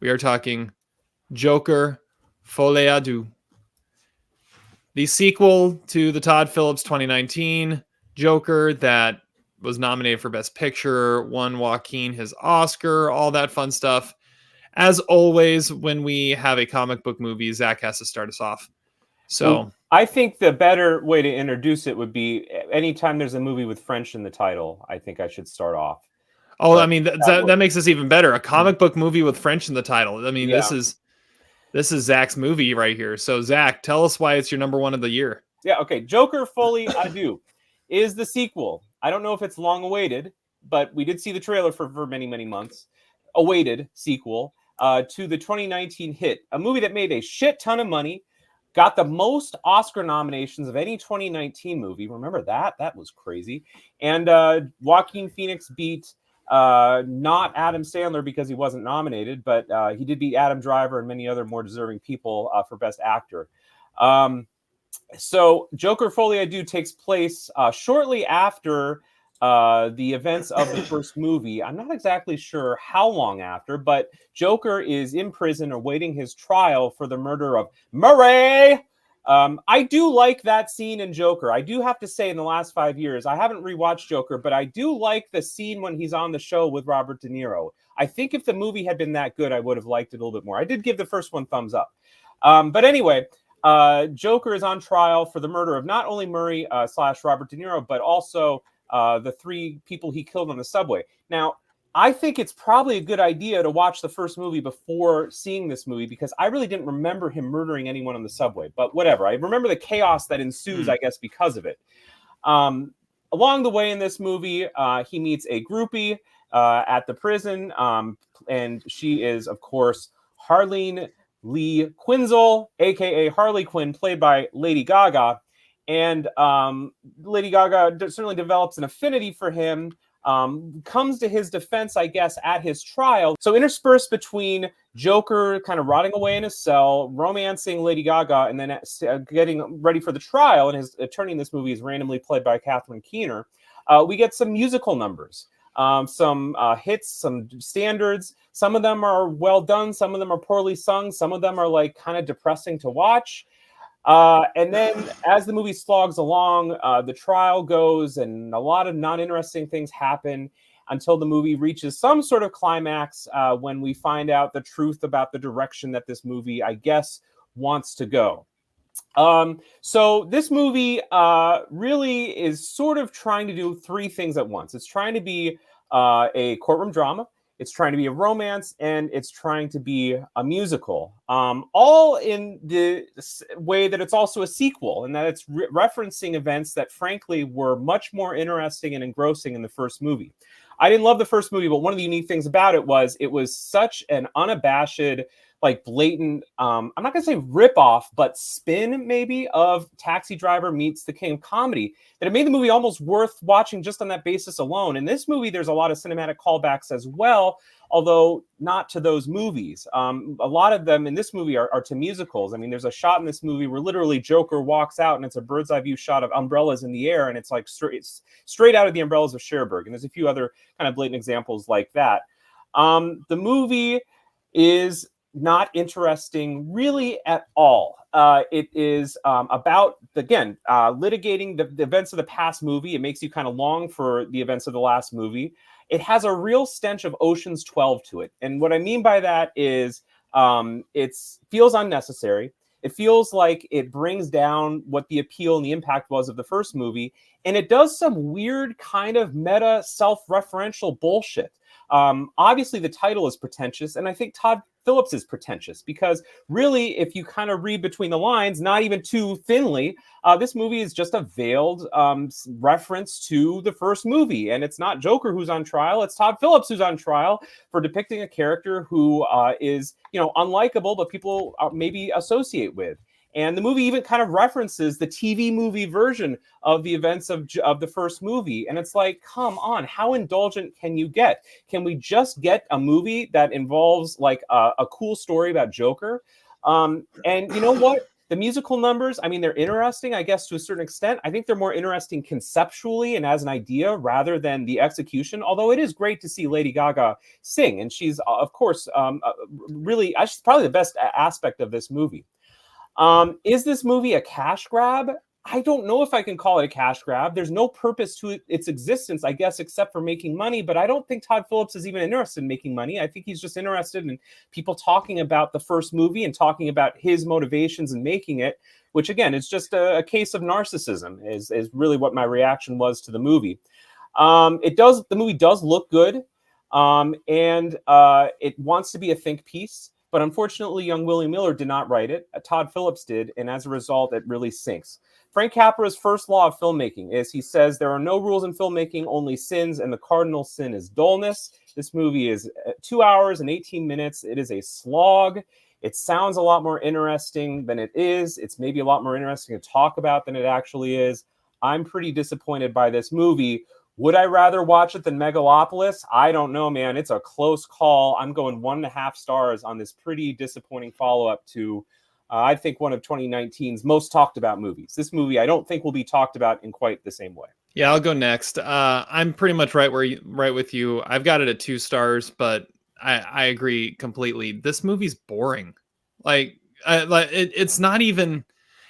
We are talking Joker Folie Deux, the sequel to the Todd Phillips 2019 Joker that was nominated for Best Picture, won Joaquin his Oscar, all that fun stuff. As always, when we have a comic book movie, Zach has to start us off. So I think the better way to introduce it would be anytime there's a movie with French in the title, I think I should start off. Oh, I mean, that makes this even better. A comic book movie with French in the title. I mean, Yeah. this is Zach's movie right here. So, Zach, tell us why it's your number one of the year. Yeah, okay. Joker Folie Deux is the sequel. I don't know if it's long awaited, but we did see the trailer for many, many months. Awaited sequel to the 2019 hit, a movie that made a shit ton of money, got the most Oscar nominations of any 2019 movie. Remember that? That was crazy. And Joaquin Phoenix beat not Adam Sandler because he wasn't nominated, but he did beat Adam Driver and many other more deserving people for Best Actor. So Joker Folie Deux takes place shortly after the events of the first movie. I'm not exactly sure how long after, but Joker is in prison awaiting his trial for the murder of Murray. I do like that scene in Joker. I do have to say in the last 5 years, I haven't rewatched Joker, but I do like the scene when he's on the show with Robert De Niro. I think if the movie had been that good, I would have liked it a little bit more. I did give the first one thumbs up. But anyway, Joker is on trial for the murder of not only Murray / Robert De Niro, but also the 3 people he killed on the subway. Now, I think it's probably a good idea to watch the first movie before seeing this movie because I really didn't remember him murdering anyone on the subway. But whatever. I remember the chaos that ensues, I guess, because of it. Along the way in this movie, he meets a groupie at the prison, and she is, of course, Harleen Lee Quinzel, a.k.a. Harley Quinn, played by Lady Gaga. And Lady Gaga certainly develops an affinity for him, comes to his defense, I guess, at his trial. So interspersed between Joker kind of rotting away in his cell, romancing Lady Gaga, and then getting ready for the trial, and his attorney in this movie is randomly played by Catherine Keener, we get some musical numbers. Some hits, some standards. Some of them are well done. Some of them are poorly sung. Some of them are like kind of depressing to watch. And then as the movie slogs along, the trial goes and a lot of non-interesting things happen until the movie reaches some sort of climax when we find out the truth about the direction that this movie, I guess, wants to go. So this movie really is sort of trying to do 3 things at once. It's trying to be a courtroom drama, it's trying to be a romance, and it's trying to be a musical. All in the way that it's also a sequel, and that it's referencing events that, frankly, were much more interesting and engrossing in the first movie. I didn't love the first movie, but one of the unique things about it was such an unabashed, like blatant, I'm not going to say rip-off, but spin maybe of Taxi Driver meets The King of Comedy, that it made the movie almost worth watching just on that basis alone. In this movie, there's a lot of cinematic callbacks as well, although not to those movies. A lot of them in this movie are to musicals. I mean, there's a shot in this movie where literally Joker walks out and it's a bird's eye view shot of umbrellas in the air, and it's like straight out of the Umbrellas of Cherbourg. And there's a few other kind of blatant examples like that. The movie is not interesting really at all. It is about, again, litigating the events of the past movie. It makes you kind of long for the events of the last movie. It has a real stench of Ocean's 12 to it. And what I mean by that is it feels unnecessary. It feels like it brings down what the appeal and the impact was of the first movie. And it does some weird kind of meta self-referential bullshit. Obviously, the title is pretentious, and I think Todd Phillips is pretentious because really, if you kind of read between the lines, not even too thinly, this movie is just a veiled reference to the first movie. And it's not Joker who's on trial, it's Todd Phillips who's on trial for depicting a character who is, unlikable, but people maybe associate with. And the movie even kind of references the TV movie version of the events of the first movie. And it's like, come on, how indulgent can you get? Can we just get a movie that involves like a cool story about Joker? And you know what? The musical numbers, I mean, they're interesting, I guess, to a certain extent. I think they're more interesting conceptually and as an idea rather than the execution. Although it is great to see Lady Gaga sing, and she's, of course, really, she's probably the best aspect of this movie. Is this movie a cash grab? I don't know if I can call it a cash grab. There's no purpose to its existence, I guess, except for making money. But I don't think Todd Phillips is even interested in making money. I think he's just interested in people talking about the first movie and talking about his motivations in making it, which, again, is just a case of narcissism, is really what my reaction was to the movie. The movie does look good, and it wants to be a think piece. But unfortunately, young Willie Miller did not write it. Todd Phillips did, and as a result, it really sinks. Frank Capra's first law of filmmaking is, he says, there are no rules in filmmaking, only sins, and the cardinal sin is dullness. This movie is 2 hours and 18 minutes. It is a slog. It sounds a lot more interesting than it is. It's maybe a lot more interesting to talk about than it actually is. I'm pretty disappointed by this movie. Would I rather watch it than Megalopolis? I don't know, man. It's a close call. I'm going 1.5 stars on this pretty disappointing follow-up to, I think, one of 2019's most talked about movies. This movie, I don't think will be talked about in quite the same way. Yeah, I'll go next. I'm pretty much right with you. I've got it at 2 stars, but I agree completely. This movie's boring. It's not even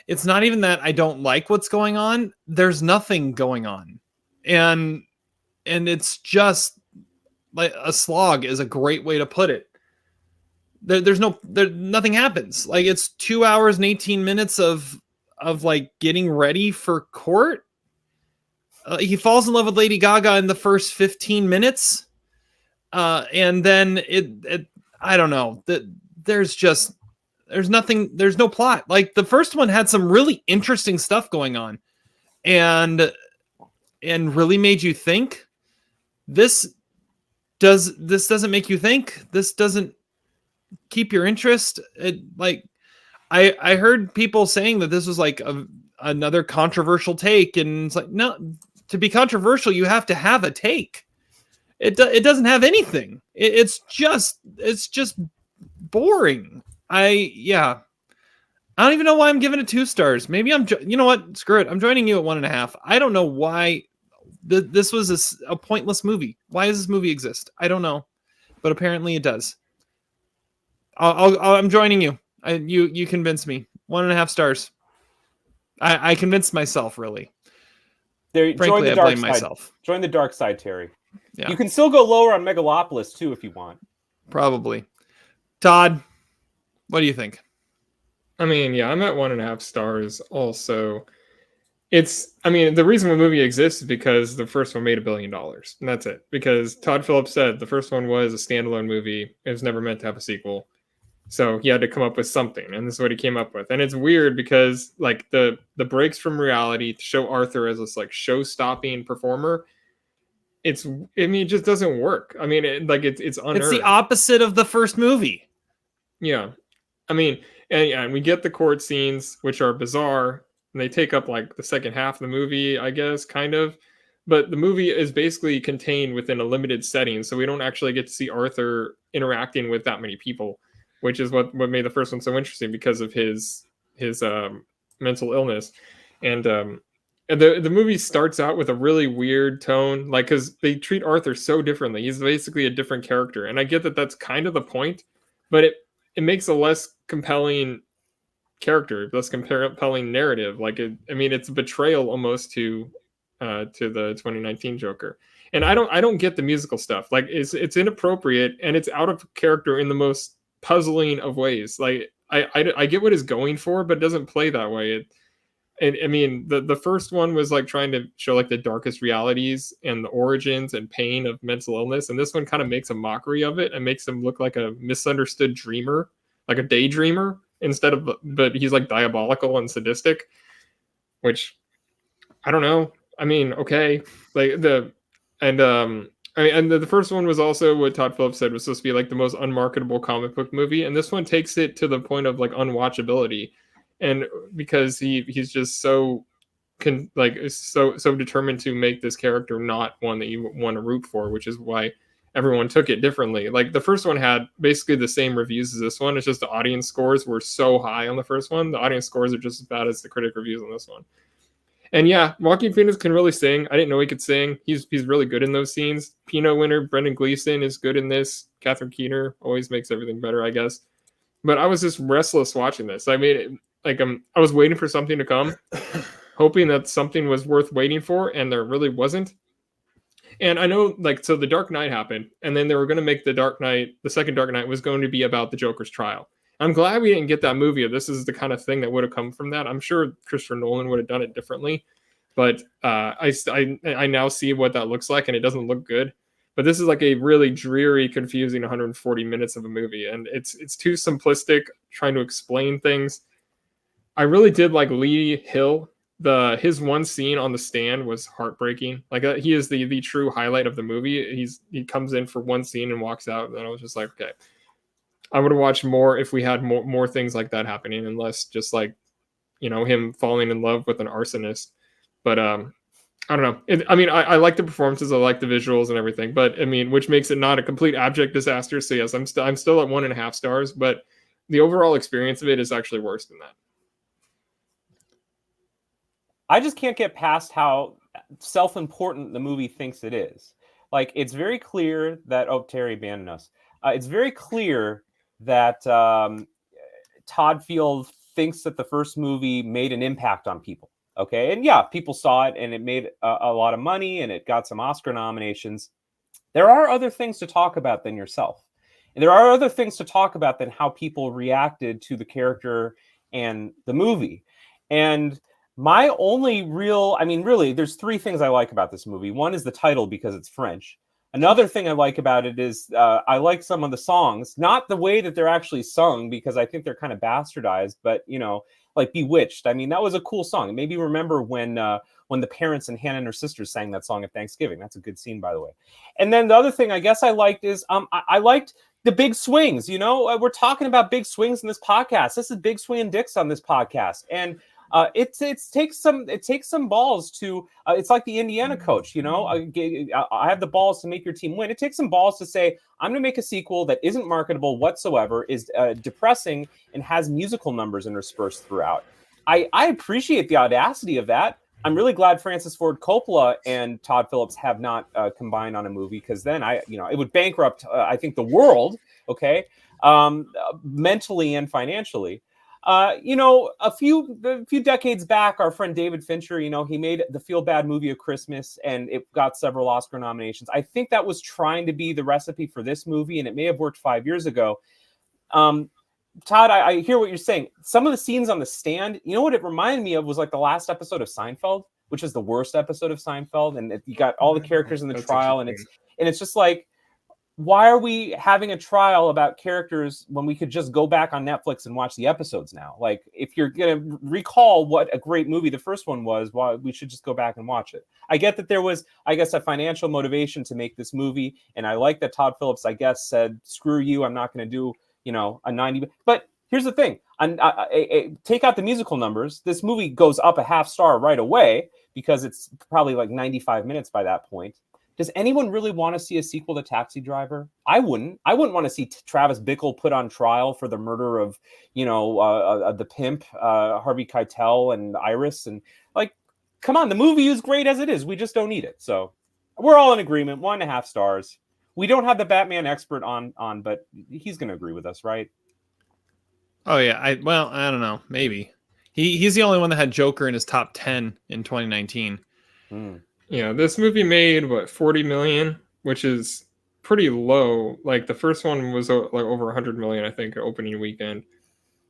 that I don't like what's going on. There's nothing going on. And it's just like a slog is a great way to put it. Nothing happens. Like, it's 2 hours and 18 minutes of like getting ready for court. He falls in love with Lady Gaga in the first 15 minutes. And then I don't know, there's nothing, there's no plot. Like, the first one had some really interesting stuff going on and really made you think. This doesn't make you think. This doesn't keep your interest. I heard people saying that this was like another controversial take, and it's like, no, to be controversial, you have to have a take. It doesn't have anything. It's just boring. I don't even know why I'm giving it 2 stars. Maybe you know what? Screw it. I'm joining you at 1.5. I don't know why this was a pointless movie. Why does this movie exist? I don't know, but apparently it does. I'm joining you. You convinced me. 1.5 stars. I convinced myself, really. Frankly, I blame myself. Join the dark side, Terry. Yeah. You can still go lower on Megalopolis too if you want. Probably. Todd, what do you think? I mean, yeah, I'm at 1.5 stars also. The reason the movie exists is because the first one made $1 billion, and that's it. Because Todd Phillips said the first one was a standalone movie. It was never meant to have a sequel. So he had to come up with something, and this is what he came up with. And it's weird because, like, the breaks from reality to show Arthur as this, like, show-stopping performer, it just doesn't work. I mean, it's unearned. It's the opposite of the first movie. Yeah. I mean, and we get the court scenes, which are bizarre, and they take up, like, the second half of the movie, I guess, kind of. But the movie is basically contained within a limited setting, so we don't actually get to see Arthur interacting with that many people, which is what made the first one so interesting because of his mental illness. And the movie starts out with a really weird tone, like, because they treat Arthur so differently. He's basically a different character, and I get that that's kind of the point, but it makes a less compelling character, less compelling narrative. Like, it's a betrayal almost to the 2019 Joker. And I don't get the musical stuff. Like, it's inappropriate and it's out of character in the most puzzling of ways. Like, I get what it's going for, but it doesn't play that way. The first one was like trying to show like the darkest realities and the origins and pain of mental illness, and this one kind of makes a mockery of it and makes him look like a misunderstood dreamer, like a daydreamer, but he's like diabolical and sadistic, which I don't know. I mean, okay, like the first one was also what Todd Phillips said was supposed to be like the most unmarketable comic book movie, and this one takes it to the point of like unwatchability, and because he's just so determined to make this character not one that you want to root for, which is why everyone took it differently. Like the first one had basically the same reviews as this one. It's just the audience scores were so high on the first one. The audience scores are just as bad as the critic reviews on this one. And yeah, Joaquin Phoenix can really sing. I didn't know he could sing. He's really good in those scenes. Pinot winner Brendan Gleeson is good in this. Catherine Keener always makes everything better, I guess. But I was just restless watching this. I mean, I was waiting for something to come, hoping that something was worth waiting for, and there really wasn't. And I know, so the Dark Knight happened, and then they were going to make the second Dark Knight was going to be about the Joker's trial. I'm glad we didn't get that movie. If this is the kind of thing that would have come from that, I'm sure Christopher Nolan would have done it differently. But I now see what that looks like, and it doesn't look good. But this is like a really dreary, confusing 140 minutes of a movie, and it's too simplistic trying to explain things. I really did like Lee Hill. His one scene on the stand was heartbreaking. Like he is the true highlight of the movie. He comes in for one scene and walks out, and I was just like, okay. I would have watched more if we had more things like that happening, and less just him falling in love with an arsonist. But I don't know. I like the performances, I like the visuals and everything, but which makes it not a complete abject disaster. So yes, I'm still at 1.5 stars, but the overall experience of it is actually worse than that. I just can't get past how self-important the movie thinks it is. Like, it's very clear that Terry abandoned us. It's very clear that Todd Field thinks that the first movie made an impact on people. Okay, and yeah, people saw it, and it made a lot of money, and it got some Oscar nominations. There are other things to talk about than yourself. And there are other things to talk about than how people reacted to the character and the movie. And my only really, there's three things I like about this movie. One is the title, because it's French. Another thing I like about it is I like some of the songs, not the way that they're actually sung, because I think they're kind of bastardized, but, like Bewitched. That was a cool song. It made me remember when the parents and Hannah and her sisters sang that song at Thanksgiving. That's a good scene, by the way. And then the other thing I guess I liked is I liked the big swings. We're talking about big swings in this podcast. This is big swinging dicks on this podcast. And it takes some balls to it's like the Indiana coach, I have the balls to make your team win. It takes some balls to say, I'm gonna make a sequel that isn't marketable whatsoever, is depressing, and has musical numbers interspersed throughout. I appreciate the audacity of that. I'm really glad Francis Ford Coppola and Todd Phillips have not combined on a movie, because then it would bankrupt I think the world, okay, mentally and financially. A few decades back, our friend David Fincher, he made the Feel Bad Movie of Christmas, and it got several Oscar nominations. I think that was trying to be the recipe for this movie, and it may have worked 5 years ago. Todd, I hear what you're saying. Some of the scenes on the stand, what it reminded me of was like the last episode of Seinfeld, which is the worst episode of Seinfeld, and you got all the characters in the trial, and it's just like, why are we having a trial about characters when we could just go back on Netflix and watch the episodes now? Like, if you're going to recall what a great movie the first one was, why we should just go back and watch it. I get that there was, I guess, a financial motivation to make this movie. And I like that Todd Phillips, I guess, said, screw you, I'm not going to do, a 90. But here's the thing. Take out the musical numbers. This movie goes up a half star right away, because it's probably like 95 minutes by that point. Does anyone really want to see a sequel to Taxi Driver? I wouldn't. I wouldn't want to see Travis Bickle put on trial for the murder of, the pimp, Harvey Keitel and Iris. And come on, the movie is great as it is. We just don't need it. So we're all in agreement. 1.5 stars. We don't have the Batman expert on, but he's going to agree with us, right? Oh yeah. I don't know. Maybe he's the only one that had Joker in his top 10 in 2019. Yeah, this movie made 40 million, which is pretty low. Like the first one was like over 100 million, I think, opening weekend.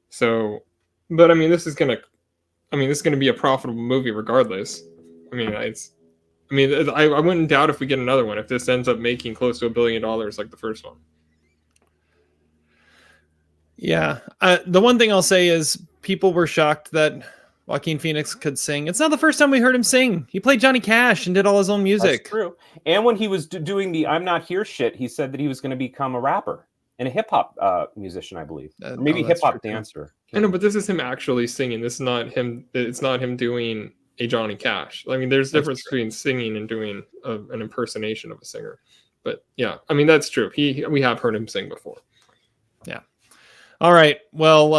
So, but this is gonna be a profitable movie regardless. I wouldn't doubt if we get another one, if this ends up making close to $1 billion like the first one. Yeah, the one thing I'll say is people were shocked that Joaquin Phoenix could sing. It's not the first time we heard him sing. He played Johnny Cash and did all his own music. That's true. And when he was doing the I'm Not Here shit, he said that he was going to become a rapper and a hip-hop musician, I believe. Or maybe hip-hop dancer. I know, but this is him actually singing. This is not him. It's not him doing a Johnny Cash. There's a difference between singing and doing an impersonation of a singer. But yeah, I mean that's true. We have heard him sing before. All right. Well,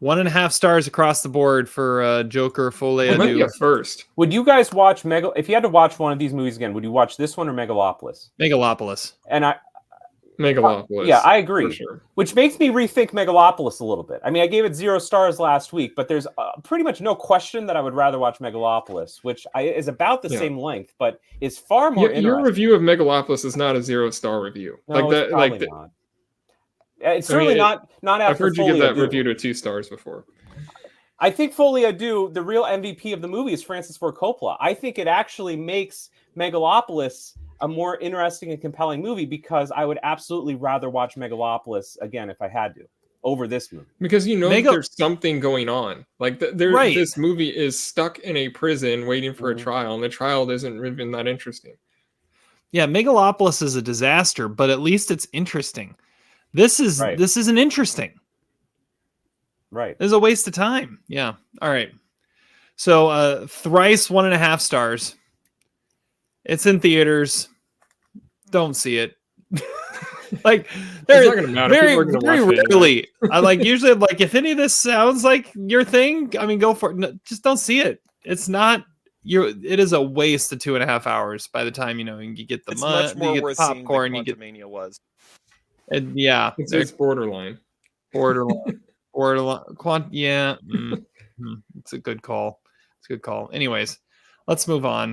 1.5 stars across the board for Joker Folie It might be Adu. a first. Would you guys watch if you had to watch one of these movies again, would you watch this one or Megalopolis? Megalopolis. And Megalopolis. yeah, I agree. For sure. Which makes me rethink Megalopolis a little bit. I mean, I gave it 0 stars last week, but there's pretty much no question that I would rather watch Megalopolis, which is about the same length, but is far more interesting. Your review of Megalopolis is not a 0-star review. No, it's probably not. It's certainly not after I've heard you give Folie that Adu. review to 2 stars before. I think Folie Adu, the real MVP of the movie is Francis Ford Coppola. I think it actually makes Megalopolis a more interesting and compelling movie because I would absolutely rather watch Megalopolis again if I had to over this movie. Because there's something going on. Like this movie is stuck in a prison waiting for a trial, and the trial isn't even that interesting. Yeah, Megalopolis is a disaster, but at least it's interesting. This isn't interesting. Right. This is a waste of time. Yeah. All right. So thrice 1.5 stars. It's in theaters. Don't see it. Like it's not gonna matter. Very watch rarely. I like usually like if any of this sounds like your thing, I mean go for it. No, just don't see it. It's not it is a waste of 2.5 hours by the time you get the It's much more you get worth the seeing than popcorn, you get Quantumania was. and yeah, it's borderline. Borderline. Yeah. It's a good call. Anyways, let's move on.